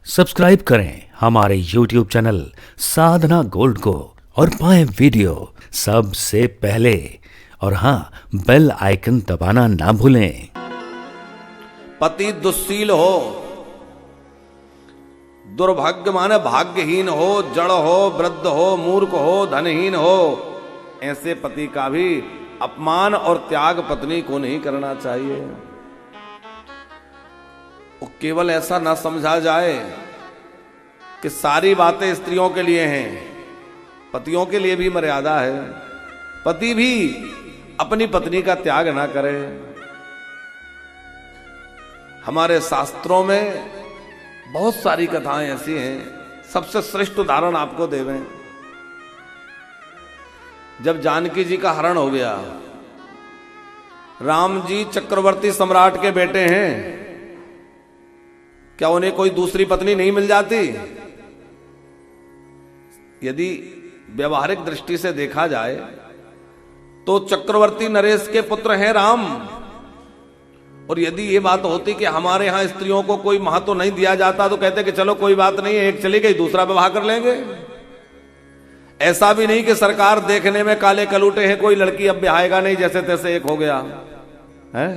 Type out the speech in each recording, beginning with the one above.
Subscribe करें हमारे YouTube channel साधना gold को और पाएं वीडियो सबसे पहले। और हाँ, बेल आइकन दबाना ना भूलें। पति दुस्सील हो, दुर्भाग्य माने भाग्यहीन हो, जड़ हो, वृद्ध हो, मूर्ख हो, धनहीन हो, ऐसे पति का भी अपमान और त्याग पत्नी को नहीं करना चाहिए। वो केवल ऐसा ना समझा जाए कि सारी बातें स्त्रियों के लिए हैं, पतियों के लिए भी मर्यादा है। पति भी अपनी पत्नी का त्याग ना करे। हमारे शास्त्रों में बहुत सारी कथाएं ऐसी हैं, सबसे श्रेष्ठ उदाहरण आपको देवें। जब जानकी जी का हरण हो गया, राम जी चक्रवर्ती सम्राट के बेटे हैं, क्या उन्हें कोई दूसरी पत्नी नहीं मिल जाती? यदि व्यवहारिक दृष्टि से देखा जाए तो चक्रवर्ती नरेश के पुत्र हैं राम। और यदि ये बात होती कि हमारे यहां स्त्रियों को कोई महत्व नहीं दिया जाता तो कहते कि चलो कोई बात नहीं है, एक चली गई दूसरा विवाह कर लेंगे। ऐसा भी नहीं कि सरकार देखने में काले कलूटे हैं, कोई लड़की अब ब्याहेगा नहीं, जैसे तैसे एक हो गया है।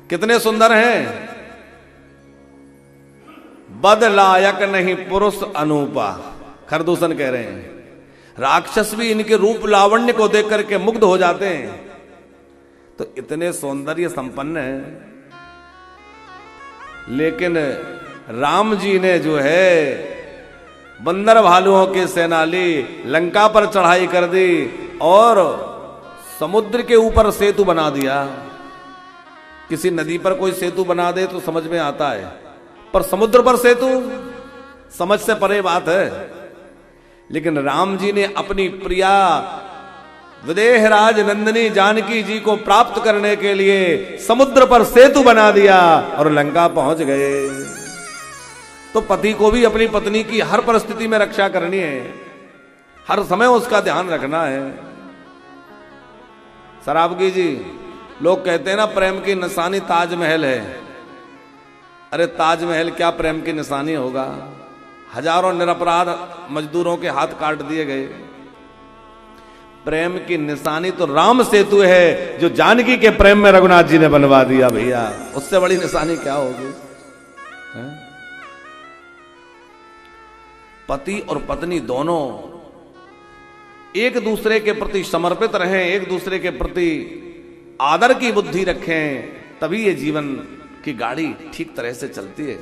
कितने सुंदर हैं, बदलायक नहीं पुरुष अनूपा, खरदूषण कह रहे हैं। राक्षस भी इनके रूप लावण्य को देख करके मुग्ध हो जाते हैं। तो इतने सौंदर्य संपन्न हैं, लेकिन राम जी ने जो है बंदर भालुओं की सेना ली, लंका पर चढ़ाई कर दी और समुद्र के ऊपर सेतु बना दिया। किसी नदी पर कोई सेतु बना दे तो समझ में आता है, पर समुद्र पर सेतु समझ से परे बात है। लेकिन राम जी ने अपनी प्रिया विदेहराज नंदिनी जानकी जी को प्राप्त करने के लिए समुद्र पर सेतु बना दिया और लंका पहुंच गए। तो पति को भी अपनी पत्नी की हर परिस्थिति में रक्षा करनी है, हर समय उसका ध्यान रखना है। सराबगी जी, लोग कहते हैं ना प्रेम की निशानी ताजमहल है। अरे ताजमहल क्या प्रेम की निशानी होगा? हजारों निरपराध मजदूरों के हाथ काट दिए गए। प्रेम की निशानी तो राम सेतु है, जो जानकी के प्रेम में रघुनाथ जी ने बनवा दिया। भैया उससे बड़ी निशानी क्या होगी? पति और पत्नी दोनों एक दूसरे के प्रति समर्पित रहें, एक दूसरे के प्रति आदर की बुद्धि रखें, तभी ये जीवन की गाड़ी ठीक तरह से चलती है।